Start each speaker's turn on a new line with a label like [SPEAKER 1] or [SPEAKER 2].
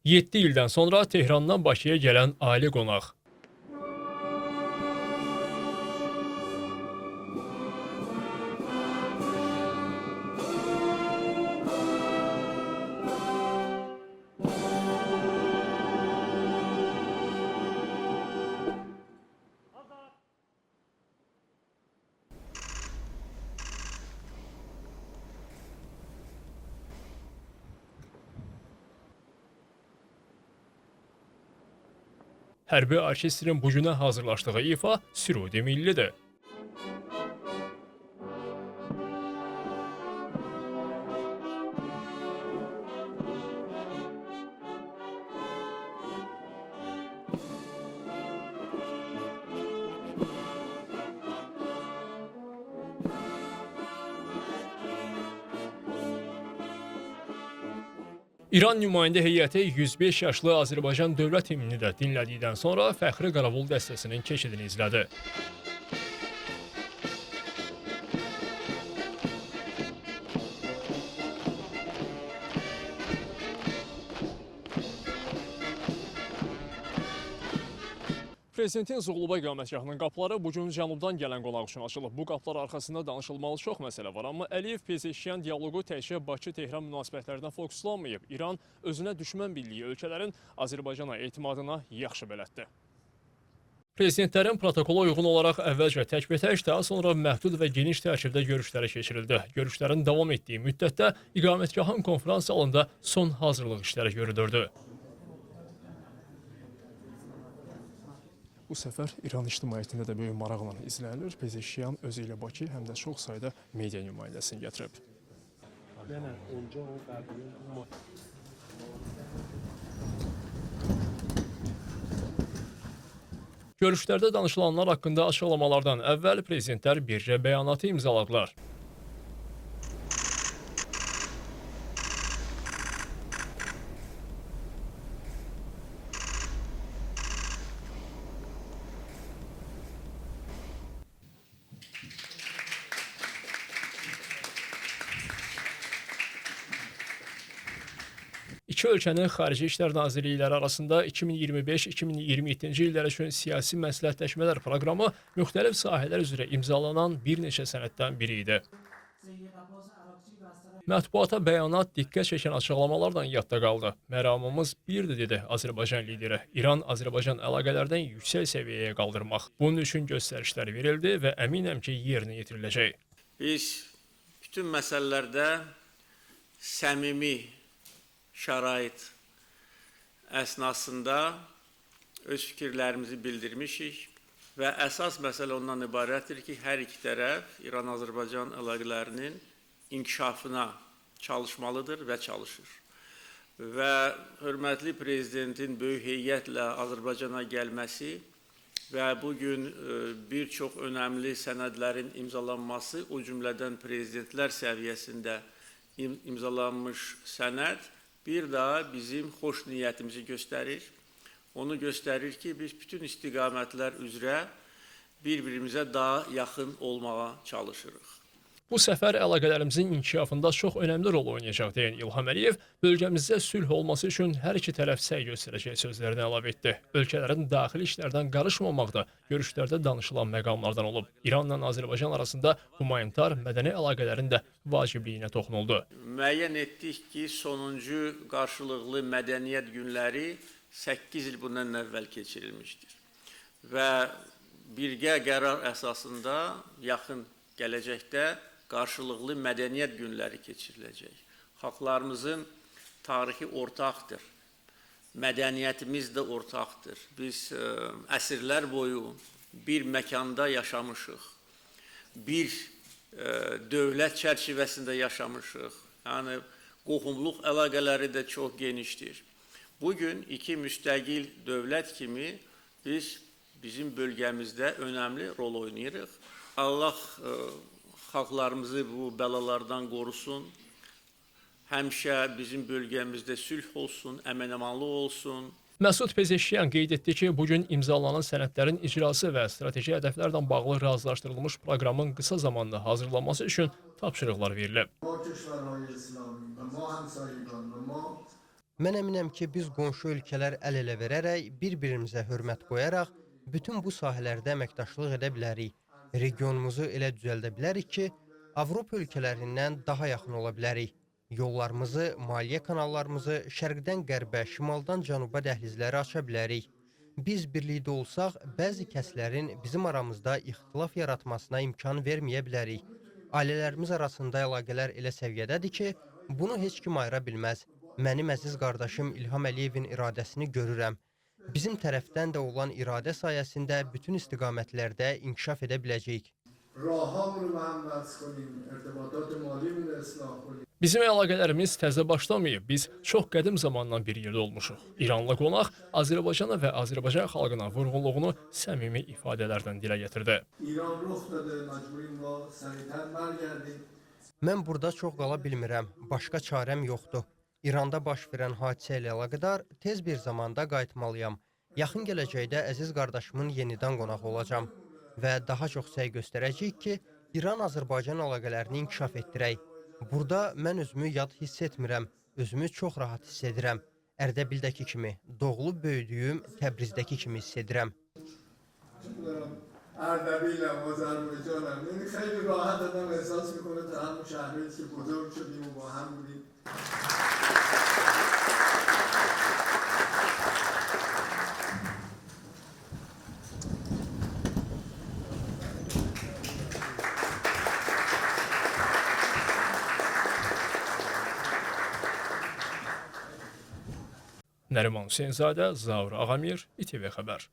[SPEAKER 1] 7 ildən sonra Tehrandan Bakıya gələn ali qonaq. Hərbi orkestrin bu günə hazırlaşdığı ifa Sürudi millidir. İran nümayəndə heyəti 105 yaşlı Azərbaycan dövlət himnini də dinlədikdən sonra fəxri qaravul dəstəsinin keçidini izlədi. Prezidentin Zuğulba iqamətgahının qapıları bugün cənubdan gələn qonaq üçün açılıb. Bu qapılar arxasında danışılmalı çox məsələ var, amma Əliyev-Pezeşkiyan dialoqu təkcə Bakı-Tehran münasibətlərinə fokuslanmayıb. İran özünə düşmən bildiyi ölkələrin Azərbaycana etimadına yaxşı bələddir. Prezidentlərin protokola uyğun olaraq əvvəlcə təkbətək, daha sonra məhdud və geniş tərkibdə görüşlərə keçirildi. Görüşlərin davam etdiyi müddətdə iqamətgahın konferans salonunda son hazırlıq işləri görülürdü. Bu səfər İran ictimaiyyətində də böyük maraqla izlənilir. Pezeşkiyan özü ilə Bakı həm də çox sayda media nümayəndəsini gətirib. Görüşlərdə danışılanlar haqqında açıqlamalardan əvvəl prezidentlər birgə bəyanatı imzaladılar. İki ölkənin Xarici İşlər Nazirlikləri arasında 2025-2027-ci illər üçün siyasi məsləhətləşmələr proqramı müxtəlif sahələr üzrə imzalanan bir neçə sənəddən biri idi. Mətbuata bəyanat diqqət çəkən açıqlamalardan yadda qaldı. Məramımız birdir, dedi Azərbaycan lideri. İran-Azərbaycan əlaqələrdən yüksək səviyyəyə qaldırmaq. Bunun üçün göstərişlər verildi və əminəm ki, yerinə yetiriləcək.
[SPEAKER 2] Biz bütün məsələlərdə səmimi şərait əsnasında öz fikirlərimizi bildirmişik və əsas məsələ ondan ibarətdir ki, hər iki tərəf İran-Azərbaycan əlaqələrinin inkişafına çalışmalıdır və çalışır. Və hörmətli prezidentin böyük heyətlə Azərbaycana gəlməsi və bugün bir çox önəmli sənədlərin imzalanması, o cümlədən prezidentlər səviyyəsində imzalanmış sənəd bir daha bizim xoş niyyətimizi göstərir. Onu göstərir ki, biz bütün istiqamətlər üzrə bir-birimizə daha yaxın olmağa çalışırıq.
[SPEAKER 1] Bu səfər əlaqələrimizin inkişafında çox önəmli rol oynayacaq, deyən İlham Əliyev, bölgəmizdə sülh olması üçün hər iki tərəf səy göstərəcək sözlərini əlavə etdi. Ölkələrin daxili işlərdən qarışmamaq da görüşlərdə danışılan məqamlardan olub. İranla Azərbaycan arasında humanitar, mədəni əlaqələrin də vacibliyinə toxunuldu.
[SPEAKER 2] Müəyyən etdik ki, sonuncu qarşılıqlı mədəniyyət günləri 8 il bundan əvvəl keçirilmişdir. Və birgə qərar əsasında yaxın gələcəkdə qarşılıqlı mədəniyyət günləri keçiriləcək. Xalqlarımızın tarixi ortaqdır, mədəniyyətimiz də ortaqdır. Biz əsrlər boyu bir məkanda yaşamışıq, bir dövlət çərçivəsində yaşamışıq. Yəni, qohumluq əlaqələri də çox genişdir. Bugün iki müstəqil dövlət kimi biz bizim bölgəmizdə önəmli rol oynayırıq. Allah xalqlarımızı bu bəlalardan qorusun, həmişə bizim bölgəmizdə sülh olsun, əmin-amanlıq olsun.
[SPEAKER 1] Məsud Pezeşkiyan qeyd etdi ki, bugün imzalanan sənədlərin icrası və strateji hədəflərlə bağlı razılaşdırılmış proqramın qısa zamanda hazırlanması üçün tapşırıqlar verilib.
[SPEAKER 3] Mən əminəm ki, biz qonşu ölkələr əl-elə verərək, bir-birimizə hörmət qoyaraq, bütün bu sahələrdə əməkdaşlıq edə bilərik. Regionumuzu elə düzəldə bilərik ki, Avropa ölkələrindən daha yaxın ola bilərik. Yollarımızı, maliyyə kanallarımızı şərqdən qərbə, şimaldan cənuba dəhlizləri aça bilərik. Biz birlikdə olsaq, bəzi kəslərin bizim aramızda ixtilaf yaratmasına imkan verməyə bilərik. Ailələrimiz arasında əlaqələr elə səviyyədədir ki, bunu heç kim ayıra bilməz. Mənim əziz qardaşım İlham Əliyevin iradəsini görürəm. Bizim tərəfdən də olan iradə sayəsində bütün istiqamətlərdə inkişaf edə biləcəyik.
[SPEAKER 1] Bizim əlaqələrimiz təzə başlamayıb. Biz çox qədim zamandan bir yerdə olmuşuq. İranlı qonaq Azərbaycana və Azərbaycan xalqına vurğunluğunu səmimi ifadələrdən dilə gətirdi.
[SPEAKER 3] Mən burada çox qala bilmirəm. Başqa çarəm yoxdur. İranda baş verən hadisə ilə əlaqədar tez bir zamanda qayıtmalıyam. Yaxın gələcəkdə əziz qardaşımın yenidən qonağı olacam və daha çox səy göstərəcəyik ki, İran-Azərbaycan əlaqələrini inkişaf etdirək. Burada mən özümü yad hiss etmirəm, özümü çox rahat hiss edirəm. Ərdəbildəki kimi, doğulub böyüdüyüm Təbrizdəki kimi hiss edirəm.
[SPEAKER 4] اردبیلم آذربایجانم یعنی خیلی راحت آدم احساس میکنه تا همون شهرهایی که بزرگ شدیم و با هم بودیم.
[SPEAKER 1] Nəriman Hüseynzadə, Zaur Ağamir, İTV Xəbər.